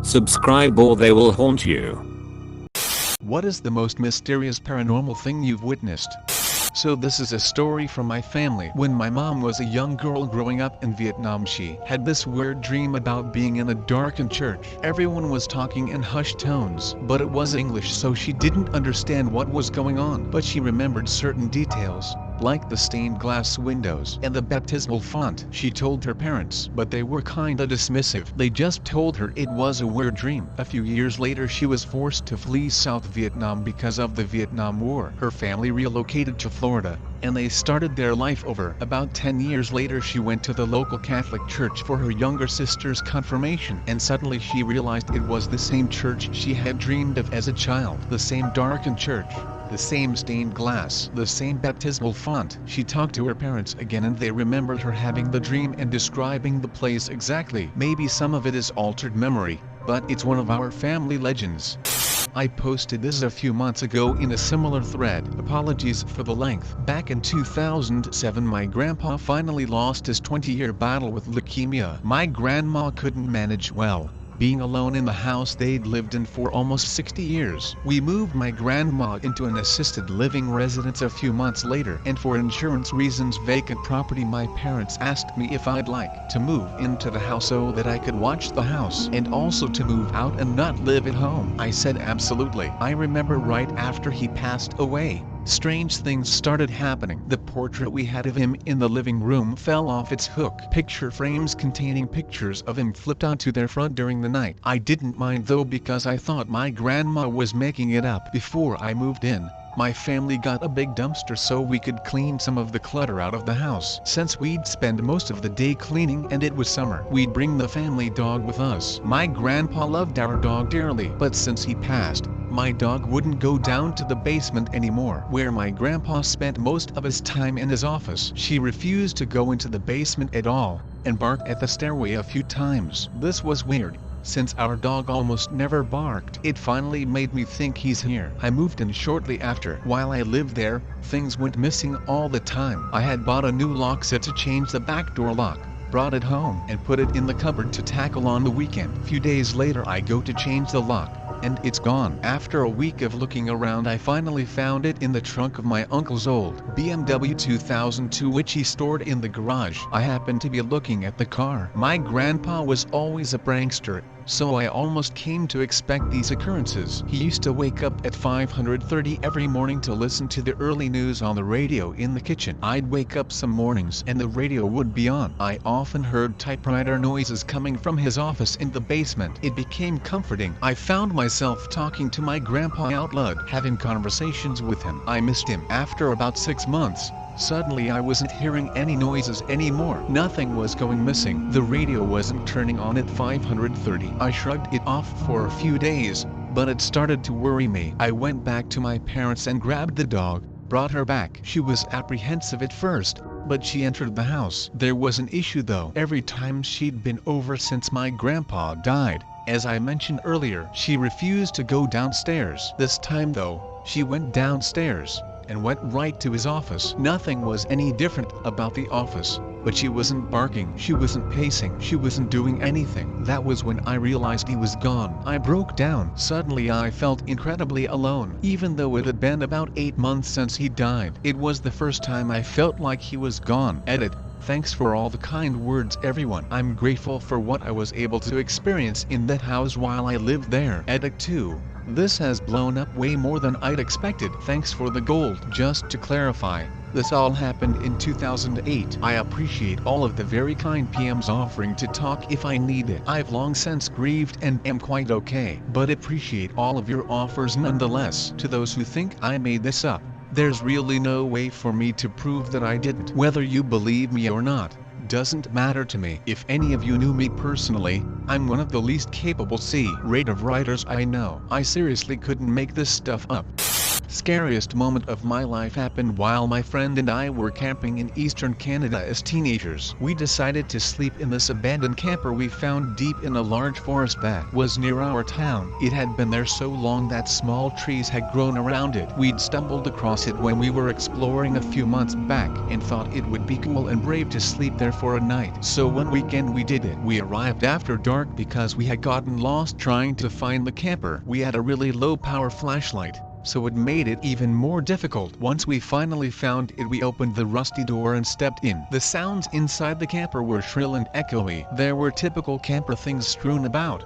Subscribe or they will haunt you. What is the most mysterious paranormal thing you've witnessed? So this is a story from my family. When my mom was a young girl growing up in Vietnam, she had this weird dream about being in a darkened church. Everyone was talking in hushed tones, but it was English, so she didn't understand what was going on. But she remembered certain details, like the stained glass windows and the baptismal font. She told her parents, but they were kinda dismissive. They just told her it was a weird dream. A few years later, she was forced to flee South Vietnam because of the Vietnam War. Her family relocated to Florida, and they started their life over. About 10 years later, she went to the local Catholic church for her younger sister's confirmation, and suddenly she realized it was the same church she had dreamed of as a child. The same darkened church, the same stained glass, the same baptismal font. She talked to her parents again and they remembered her having the dream and describing the place exactly. Maybe some of it is altered memory, but it's one of our family legends. I posted this a few months ago in a similar thread. Apologies for the length. Back in 2007, my grandpa finally lost his 20-year battle with leukemia. My grandma couldn't manage well, being alone in the house they'd lived in for almost 60 years. We moved my grandma into an assisted living residence a few months later, and for insurance reasons vacant property. My parents asked me if I'd like to move into the house so that I could watch the house and also to move out and not live at home. I said absolutely. I remember right after he passed away, strange things started happening. The portrait we had of him in the living room fell off its hook. Picture frames containing pictures of him flipped onto their front during the night. I didn't mind though because I thought my grandma was making it up. Before I moved in, my family got a big dumpster so we could clean some of the clutter out of the house. Since we'd spend most of the day cleaning and it was summer, we'd bring the family dog with us. My grandpa loved our dog dearly, but since he passed, my dog wouldn't go down to the basement anymore, where my grandpa spent most of his time in his office. She refused to go into the basement at all, and barked at the stairway a few times. This was weird, since our dog almost never barked. It finally made me think he's here. I moved in shortly after. While I lived there, things went missing all the time. I had bought a new lock set to change the back door lock, brought it home, and put it in the cupboard to tackle on the weekend. A few days later I go to change the lock, and it's gone. After a week of looking around, I finally found it in the trunk of my uncle's old BMW 2002 which he stored in the garage. I happened to be looking at the car. My grandpa was always a prankster, so I almost came to expect these occurrences. He used to wake up at 5:30 every morning to listen to the early news on the radio in the kitchen. I'd wake up some mornings and the radio would be on. I often heard typewriter noises coming from his office in the basement. It became comforting. I found myself talking to my grandpa out loud, having conversations with him. I missed him. After about 6 months, suddenly I wasn't hearing any noises anymore. Nothing was going missing. The radio wasn't turning on at 5:30. I shrugged it off for a few days, but it started to worry me. I went back to my parents and grabbed the dog, brought her back. She was apprehensive at first, but she entered the house. There was an issue though. Every time she'd been over since my grandpa died, as I mentioned earlier, she refused to go downstairs. This time though, she went downstairs and went right to his office. Nothing was any different about the office, but she wasn't barking, she wasn't pacing, she wasn't doing anything. That was when I realized he was gone. I broke down. Suddenly I felt incredibly alone. Even though it had been about 8 months since he died, it was the first time I felt like he was gone. Edit. Thanks for all the kind words everyone. I'm grateful for what I was able to experience in that house while I lived there. Edit 2. This has blown up way more than I'd expected. Thanks for the gold. Just to clarify, this all happened in 2008. I appreciate all of the very kind PMs offering to talk if I need it. I've long since grieved and am quite okay, but appreciate all of your offers nonetheless. To those who think I made this up, there's really no way for me to prove that I didn't. Whether you believe me or not doesn't matter to me. If any of you knew me personally, I'm one of the least capable C-rate of writers I know. I seriously couldn't make this stuff up. Scariest moment of my life happened while my friend and I were camping in eastern Canada as teenagers. We decided to sleep in this abandoned camper we found deep in a large forest that was near our town. It had been there so long that small trees had grown around it. We'd stumbled across it when we were exploring a few months back and thought it would be cool and brave to sleep there for a night. So one weekend we did it. We arrived after dark because we had gotten lost trying to find the camper. We had a really low power flashlight, so it made it even more difficult. Once we finally found it, we opened the rusty door and stepped in. The sounds inside the camper were shrill and echoey. There were typical camper things strewn about: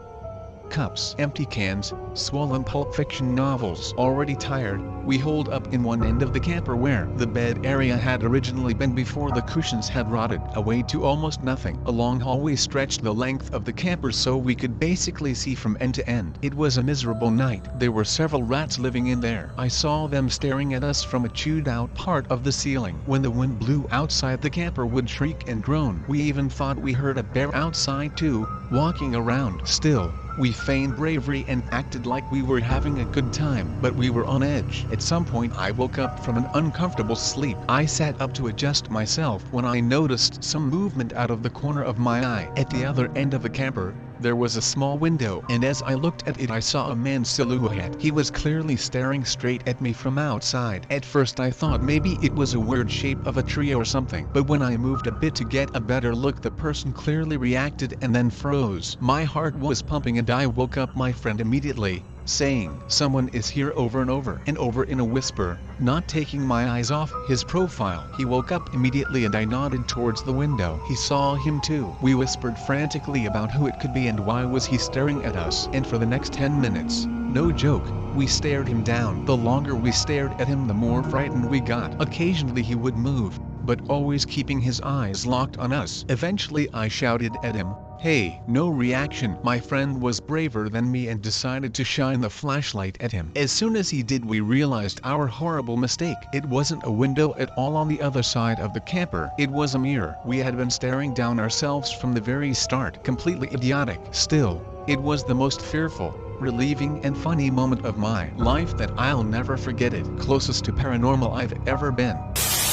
cups, empty cans, swollen Pulp Fiction novels. Already tired, we holed up in one end of the camper where the bed area had originally been before the cushions had rotted away to almost nothing. A long hallway stretched the length of the camper so we could basically see from end to end. It was a miserable night. There were several rats living in there. I saw them staring at us from a chewed out part of the ceiling. When the wind blew outside, the camper would shriek and groan. We even thought we heard a bear outside too, walking around. Still, we feigned bravery and acted like we were having a good time, but we were on edge. At some point I woke up from an uncomfortable sleep. I sat up to adjust myself when I noticed some movement out of the corner of my eye. At the other end of the camper, there was a small window, and as I looked at it I saw a man's silhouette. He was clearly staring straight at me from outside. At first I thought maybe it was a weird shape of a tree or something, but when I moved a bit to get a better look, the person clearly reacted and then froze. My heart was pumping and I woke up my friend immediately, saying, "Someone is here," over and over in a whisper, not taking my eyes off his profile. He woke up immediately and I nodded towards the window. He saw him too. We whispered frantically about who it could be and why was he staring at us. And for the next 10 minutes, no joke, we stared him down. The longer we stared at him, the more frightened we got. Occasionally he would move, but always keeping his eyes locked on us. Eventually I shouted at him, "Hey!" No reaction. My friend was braver than me and decided to shine the flashlight at him. As soon as he did, we realized our horrible mistake. It wasn't a window at all on the other side of the camper. It was a mirror. We had been staring down ourselves from the very start. Completely idiotic. Still, it was the most fearful, relieving and funny moment of my life that I'll never forget it. Closest to paranormal I've ever been.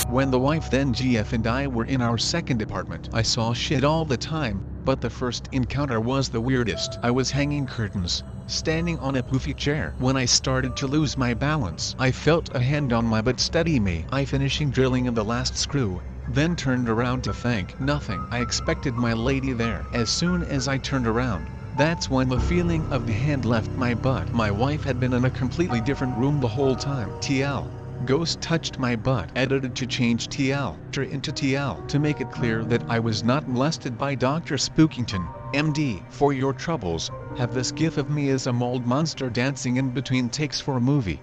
When the wife, then GF, and I were in our second apartment, I saw shit all the time, but the first encounter was the weirdest. I was hanging curtains, standing on a poofy chair. When I started to lose my balance, I felt a hand on my butt steady me. I finishing drilling in the last screw, then turned around to thank nothing. I expected my lady there. As soon as I turned around, that's when the feeling of the hand left my butt. My wife had been in a completely different room the whole time. TL. Ghost touched my butt. Edited to change TL into TL to make it clear that I was not molested by Dr. Spookington, MD. For your troubles, have this gif of me as a mold monster dancing in between takes for a movie.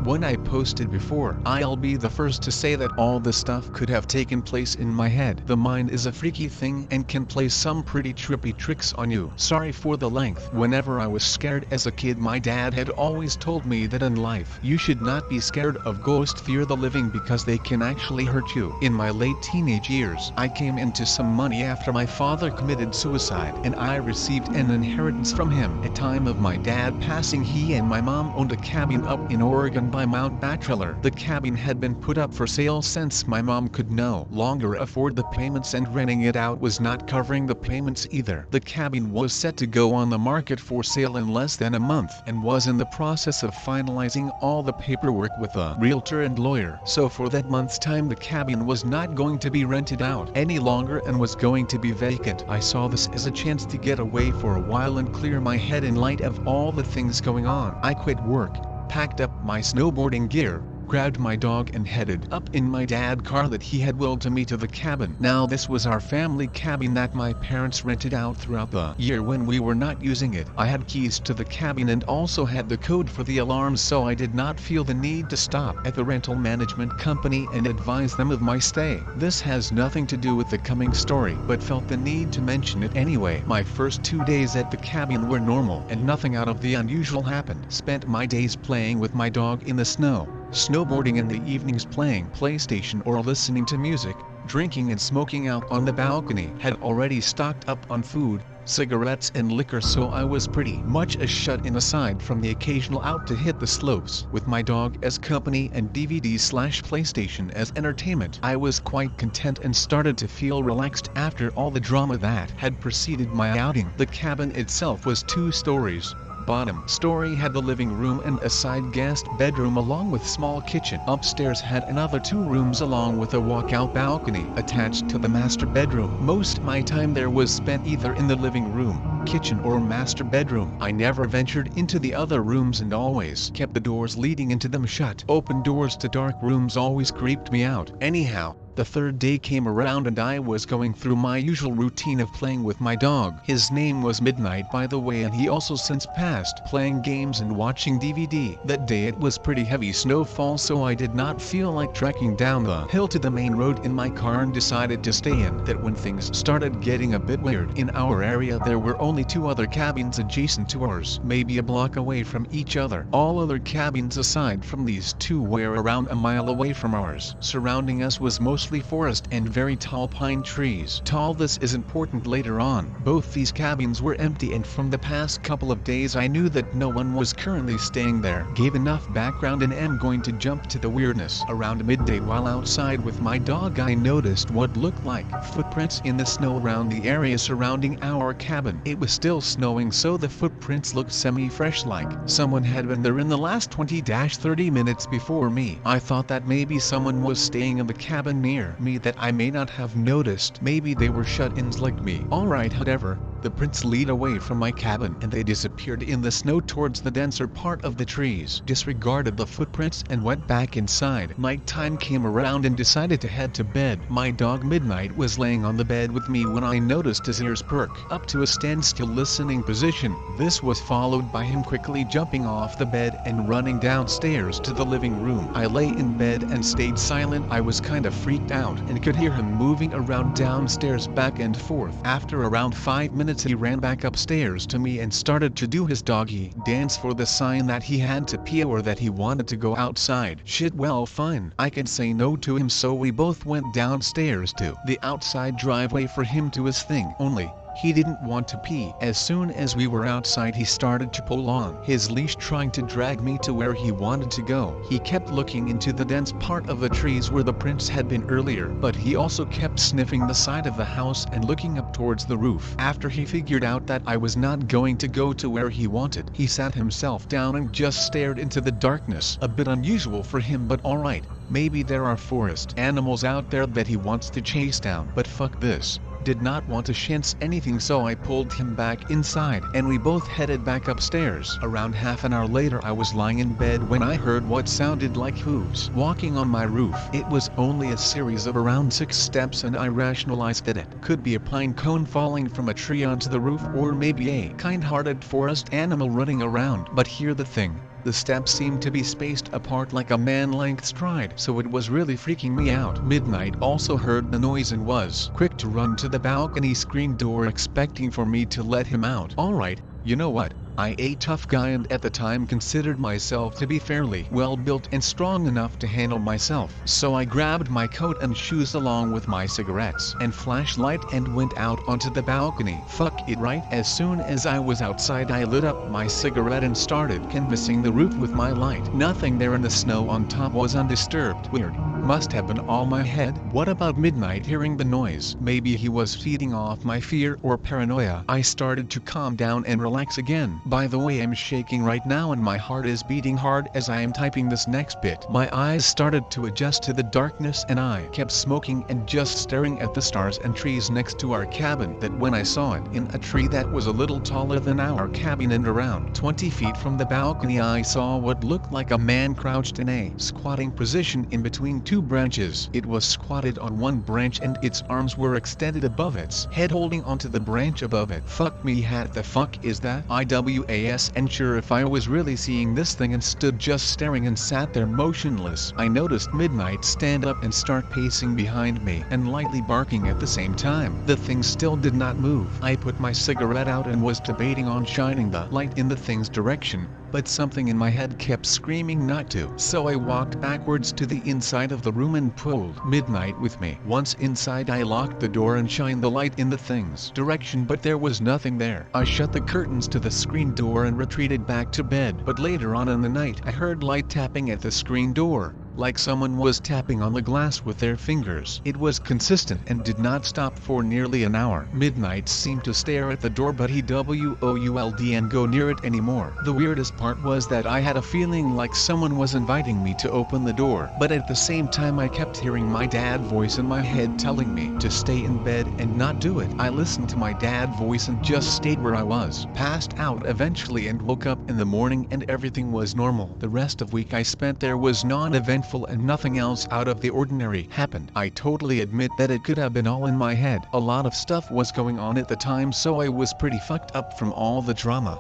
When I posted before, I'll be the first to say that all this stuff could have taken place in my head. The mind is a freaky thing and can play some pretty trippy tricks on you. Sorry for the length. Whenever I was scared as a kid, my dad had always told me that in life, you should not be scared of ghosts, fear the living because they can actually hurt you. In my late teenage years, I came into some money after my father committed suicide, and I received an inheritance from him. At time of my dad passing, he and my mom owned a cabin up in Oregon by Mount Bachelor. The cabin had been put up for sale since my mom could no longer afford the payments, and renting it out was not covering the payments either. The cabin was set to go on the market for sale in less than a month and was in the process of finalizing all the paperwork with a realtor and lawyer. So for that month's time, the cabin was not going to be rented out any longer and was going to be vacant. I saw this as a chance to get away for a while and clear my head in light of all the things going on. I quit work, packed up my snowboarding gear, grabbed my dog and headed up in my dad's car that he had willed to me to the cabin. Now this was our family cabin that my parents rented out throughout the year when we were not using it. I had keys to the cabin and also had the code for the alarms, so I did not feel the need to stop at the rental management company and advise them of my stay. This has nothing to do with the coming story, but felt the need to mention it anyway. My first 2 days at the cabin were normal and nothing out of the unusual happened. Spent my days playing with my dog in the snow, snowboarding in the evenings, playing PlayStation or listening to music, drinking and smoking out on the balcony. Had already stocked up on food, cigarettes and liquor, so I was pretty much a shut-in aside from the occasional out to hit the slopes. With my dog as company and DVD/PlayStation as entertainment, I was quite content and started to feel relaxed after all the drama that had preceded my outing. The cabin itself was 2 stories. Bottom story had the living room and a side guest bedroom along with small kitchen. Upstairs had another 2 rooms along with a walkout balcony attached to the master bedroom. Most of my time there was spent either in the living room, kitchen or master bedroom. I never ventured into the other rooms and always kept the doors leading into them shut. Open doors to dark rooms always creeped me out. Anyhow, the 3rd day came around and I was going through my usual routine of playing with my dog. His name was Midnight, by the way, and he also since passed, playing games and watching DVD. That day it was pretty heavy snowfall, so I did not feel like trekking down the hill to the main road in my car and decided to stay in. That when things started getting a bit weird. In our area there were only 2 other cabins adjacent to ours, maybe a block away from each other. All other cabins aside from these 2 were around a mile away from ours. Surrounding us was mostly forest and very tall pine trees. This is important later on. Both these cabins were empty, and from the past couple of days I knew that no one was currently staying there. Gave enough background and am going to jump to the weirdness. Around midday while outside with my dog I noticed what looked like footprints in the snow around the area surrounding our cabin. It was still snowing, so the footprints looked semi-fresh, like someone had been there in the last 20-30 minutes before me. I thought that maybe someone was staying in the cabin near me that I may not have noticed. Maybe they were shut-ins like me. Alright, however, the prints lead away from my cabin and they disappeared in the snow towards the denser part of the trees. Disregarded the footprints and went back inside. Night time came around and decided to head to bed. My dog Midnight was laying on the bed with me when I noticed his ears perk up to a standstill listening position. This was followed by him quickly jumping off the bed and running downstairs to the living room. I lay in bed and stayed silent. I was kind of freaked out and could hear him moving around downstairs back and forth. After around 5 minutes he ran back upstairs to me and started to do his doggy dance for the sign that he had to pee or that he wanted to go outside. Shit, well fine. I could say no to him, so we both went downstairs to the outside driveway for him to his thing. Only he didn't want to pee. As soon as we were outside he started to pull on his leash, trying to drag me to where he wanted to go. He kept looking into the dense part of the trees where the prints had been earlier, but he also kept sniffing the side of the house and looking up towards the roof. After he figured out that I was not going to go to where he wanted, he sat himself down and just stared into the darkness. A bit unusual for him, but alright. Maybe there are forest animals out there that he wants to chase down, but fuck this. Did not want to chance anything, so I pulled him back inside and we both headed back upstairs. Around half an hour later I was lying in bed when I heard what sounded like hooves walking on my roof. It was only a series of around 6 steps and I rationalized that it could be a pine cone falling from a tree onto the roof, or maybe a kind-hearted forest animal running around. But here's the thing. The steps seemed to be spaced apart like a man-length stride, so it was really freaking me out. Midnight also heard the noise and was quick to run to the balcony screen door, expecting for me to let him out. Alright, you know what? I a tough guy and at the time considered myself to be fairly well built and strong enough to handle myself. So I grabbed my coat and shoes along with my cigarettes and flashlight and went out onto the balcony. Fuck it, right? As soon as I was outside I lit up my cigarette and started canvassing the roof with my light. Nothing there and the snow on top was undisturbed. Weird. Must have been all my head. What about Midnight hearing the noise? Maybe he was feeding off my fear or paranoia. I started to calm down and relax again. By the way, I'm shaking right now and my heart is beating hard as I am typing this next bit. My eyes started to adjust to the darkness and I kept smoking and just staring at the stars and trees next to our cabin. That when I saw it in a tree that was a little taller than our cabin and around 20 feet from the balcony, I saw what looked like a man crouched in a squatting position in between 2 branches. It was squatted on one branch and its arms were extended above its head, holding onto the branch above it. Fuck me, hat the fuck is that? IWAS. And sure, if I was really seeing this thing and stood just staring and sat there motionless. I noticed Midnight stand up and start pacing behind me and lightly barking at the same time. The thing still did not move. I put my cigarette out and was debating on shining the light in the thing's direction but something in my head kept screaming not to. So I walked backwards to the inside of the room and pulled midnight with me. Once inside, I locked the door and shined the light in the thing's direction, but there was nothing there. I shut the curtains to the screen door and retreated back to bed. But later on in the night, I heard light tapping at the screen door, like someone was tapping on the glass with their fingers. It was consistent and did not stop for nearly an hour. Midnight seemed to stare at the door, but he would and go near it anymore. The weirdest part was that I had a feeling like someone was inviting me to open the door, but at the same time I kept hearing my dad's voice in my head telling me to stay in bed and not do it. I listened to my dad's voice and just stayed where I was. Passed out eventually and woke up in the morning and everything was normal. The rest of week I spent there was non-eventful and nothing else out of the ordinary happened. I totally admit that it could have been all in my head. A lot of stuff was going on at the time, so I was pretty fucked up from all the drama.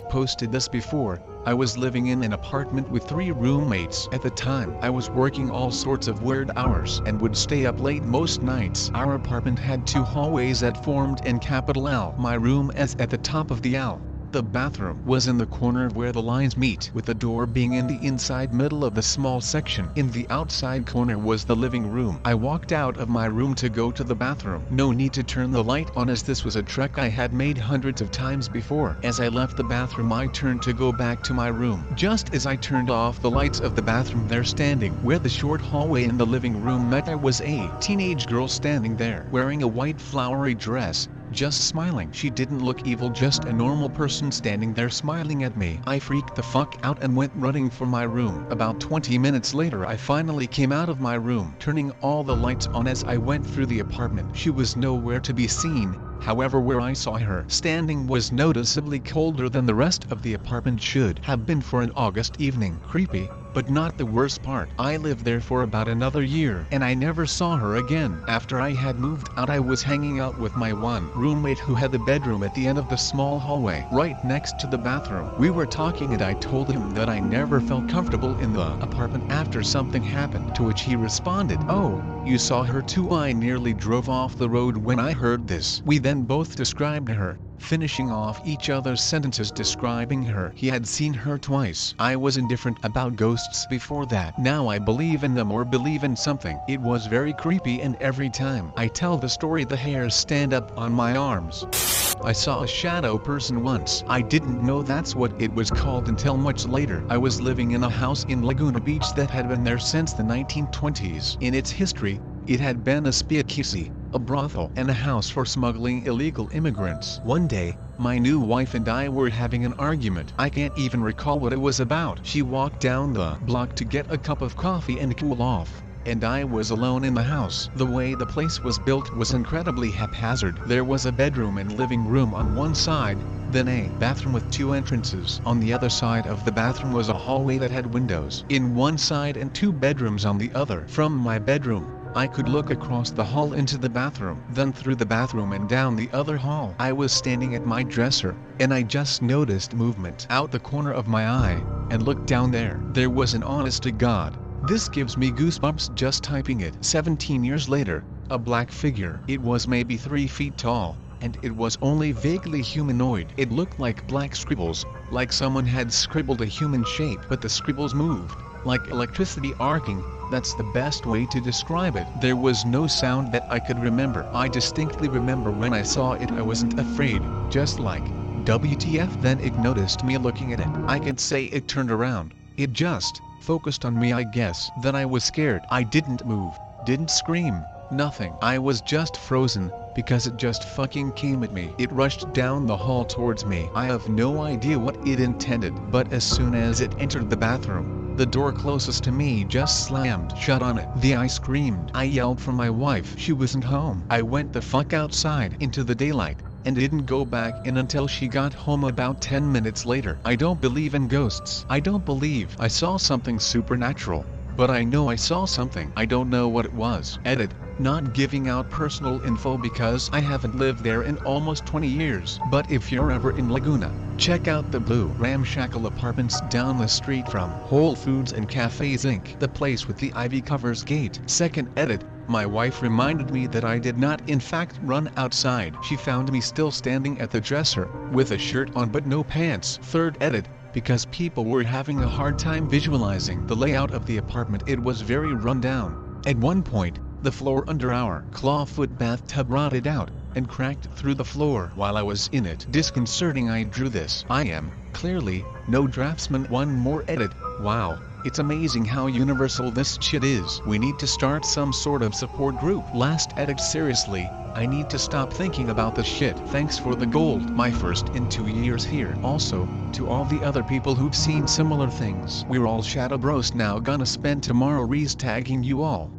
Posted this before. I was living in an apartment with 3 roommates. At the time, I was working all sorts of weird hours and would stay up late most nights. Our apartment had 2 hallways that formed an capital L. My room is at the top of the L. The bathroom was in the corner where the lines meet, with the door being in the inside middle of the small section. In the outside corner was the living room. I walked out of my room to go to the bathroom. No need to turn the light on, as this was a trek I had made hundreds of times before. As I left the bathroom, I turned to go back to my room. Just as I turned off the lights of the bathroom, there, standing where the short hallway in the living room met, I was a teenage girl standing there, wearing a white flowery dress, just smiling. She didn't look evil, just a normal person standing there smiling at me. I freaked the fuck out and went running for my room. About 20 minutes later, I finally came out of my room, turning all the lights on as I went through the apartment. She was nowhere to be seen. However, where I saw her standing was noticeably colder than the rest of the apartment should have been for an August evening. Creepy, but not the worst part. I lived there for about another year, and I never saw her again. After I had moved out, I was hanging out with my one roommate who had the bedroom at the end of the small hallway, right next to the bathroom. We were talking and I told him that I never felt comfortable in the apartment after something happened, to which he responded, "Oh, you saw her too?" I nearly drove off the road when I heard this. We then both described her, finishing off each other's sentences describing her. He had seen her twice. I was indifferent about ghosts before that. Now I believe in them or believe in something. It was very creepy, and every time I tell the story the hairs stand up on my arms. I saw a shadow person once. I didn't know that's what it was called until much later. I was living in a house in Laguna Beach that had been there since the 1920s. In its history, it had been a speakeasy, a brothel, and a house for smuggling illegal immigrants. One day, my new wife and I were having an argument. I can't even recall what it was about. She walked down the block to get a cup of coffee and cool off, and I was alone in the house. The way the place was built was incredibly haphazard. There was a bedroom and living room on one side, then a bathroom with 2 entrances. On the other side of the bathroom was a hallway that had windows in one side and 2 bedrooms on the other. From my bedroom, I could look across the hall into the bathroom, then through the bathroom and down the other hall. I was standing at my dresser, and I just noticed movement out the corner of my eye, and looked down there. There was an honest to God. This gives me goosebumps just typing it. 17 years later, a black figure. It was maybe 3 feet tall, and it was only vaguely humanoid. It looked like black scribbles, like someone had scribbled a human shape, but the scribbles moved like electricity arcing. That's the best way to describe it. There was no sound that I could remember. I distinctly remember when I saw it, I wasn't afraid, just like, WTF. Then it noticed me looking at it. I could say it turned around. It just focused on me, I guess. Then I was scared. I didn't move, didn't scream, nothing. I was just frozen, because it just fucking came at me. It rushed down the hall towards me. I have no idea what it intended, but as soon as it entered the bathroom, the door closest to me just slammed shut on it. I screamed. I yelled for my wife. She wasn't home. I went the fuck outside into the daylight, and didn't go back in until she got home about 10 minutes later. I don't believe in ghosts. I don't believe I saw something supernatural, but I know I saw something. I don't know what it was. Edit. Not giving out personal info because I haven't lived there in almost 20 years. But if you're ever in Laguna, check out the blue ramshackle apartments down the street from Whole Foods and Cafes Inc. The place with the ivy covers gate. Second edit. My wife reminded me that I did not in fact run outside. She found me still standing at the dresser, with a shirt on but no pants. Third edit. because people were having a hard time visualizing the layout of the apartment. It was very run down. At one point, the floor under our clawfoot bathtub rotted out and cracked through the floor while I was in it. Disconcerting. I drew this. I am, clearly, no draftsman. One more edit. Wow, it's amazing how universal this shit is. We need to start some sort of support group. Last edit. Seriously, I need to stop thinking about this shit. Thanks for the gold. My first in 2 years here. Also, to all the other people who've seen similar things. We're all shadow bros now. Gonna spend tomorrow tagging you all.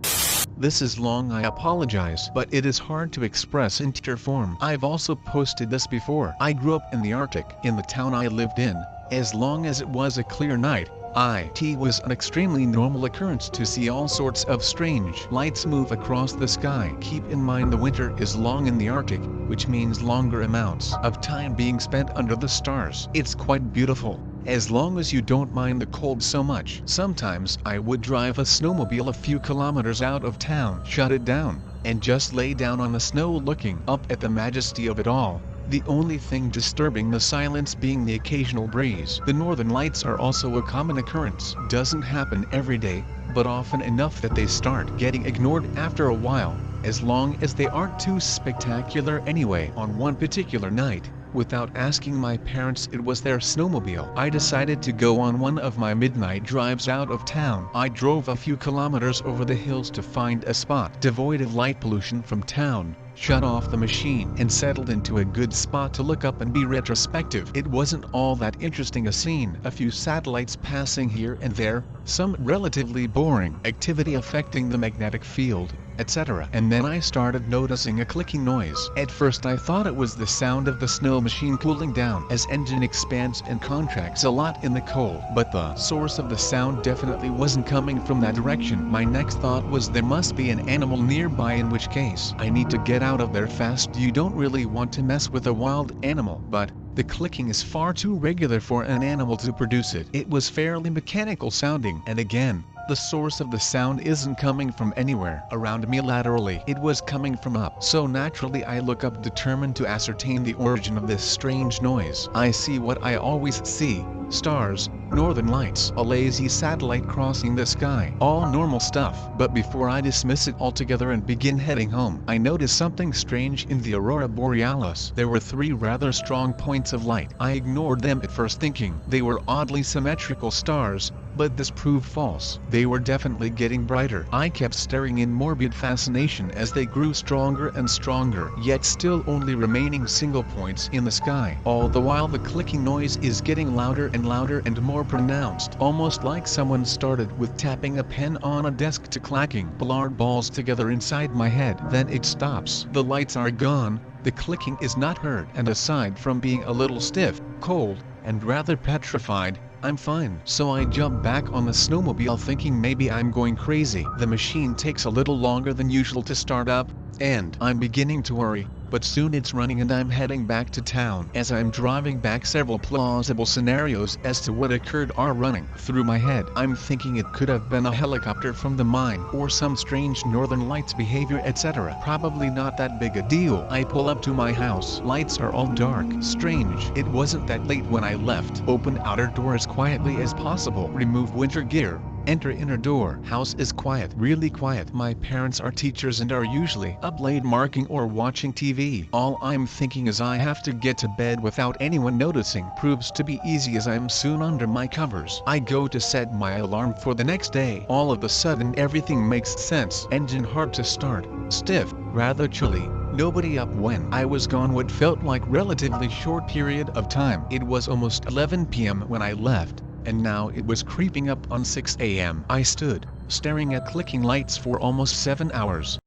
This is long, I apologize, but it is hard to express in tear form. I've also posted this before. I grew up in the Arctic, in the town I lived in. As long as it was a clear night, it was an extremely normal occurrence to see all sorts of strange lights move across the sky. Keep in mind the winter is long in the Arctic, which means longer amounts of time being spent under the stars. It's quite beautiful, as long as you don't mind the cold so much. Sometimes I would drive a snowmobile a few kilometers out of town, shut it down, and just lay down on the snow looking up at the majesty of it all. The only thing disturbing the silence being the occasional breeze. The northern lights are also a common occurrence. Doesn't happen every day, but often enough that they start getting ignored after a while, as long as they aren't too spectacular anyway. On one particular night, without asking my parents, it was their snowmobile. I decided to go on one of my midnight drives out of town. I drove a few kilometers over the hills to find a spot devoid of light pollution from town, shut off the machine, and settled into a good spot to look up and be retrospective. It wasn't all that interesting a scene. A few satellites passing here and there, some relatively boring activity affecting the magnetic field, etc. And then I started noticing a clicking noise. At first I thought it was the sound of the snow machine cooling down as engine expands and contracts a lot in the cold. But the source of the sound definitely wasn't coming from that direction. My next thought was there must be an animal nearby, in which case I need to get out of there fast. You don't really want to mess with a wild animal, but the clicking is far too regular for an animal to produce it. It was fairly mechanical sounding, and again, the source of the sound isn't coming from anywhere around me laterally. It was coming from up. So naturally I look up, determined to ascertain the origin of this strange noise. I see what I always see: stars, northern lights, a lazy satellite crossing the sky. All normal stuff. But before I dismiss it altogether and begin heading home, I notice something strange in the aurora borealis. There were 3 rather strong points of light. I ignored them at first, thinking they were oddly symmetrical stars, but this proved false. They were definitely getting brighter. I kept staring in morbid fascination as they grew stronger and stronger, yet still only remaining single points in the sky. All the while the clicking noise is getting louder and more pronounced, almost like someone started with tapping a pen on a desk to clacking blurred balls together inside my head. Then it stops. The lights are gone, the clicking is not heard, and aside from being a little stiff, cold, and rather petrified, I'm fine. So I jump back on the snowmobile thinking maybe I'm going crazy. The machine takes a little longer than usual to start up, and I'm beginning to worry, but soon it's running and I'm heading back to town. As I'm driving back, several plausible scenarios as to what occurred are running through my head. I'm thinking it could have been a helicopter from the mine, or some strange northern lights behavior, etc. Probably not that big a deal. I pull up to my house. Lights are all dark. Strange. It wasn't that late when I left. Open outer door as quietly as possible. Remove winter gear. Enter inner door. House is quiet, really quiet. My parents are teachers and are usually up late marking or watching TV. All I'm thinking is I have to get to bed without anyone noticing. Proves to be easy as I'm soon under my covers. I go to set my alarm for the next day. All of a sudden everything makes sense. Engine hard to start, stiff, rather chilly. Nobody up when I was gone what felt like relatively short period of time. It was almost 11 p.m. when I left, and now it was creeping up on 6 a.m. I stood, staring at clicking lights for almost 7 hours.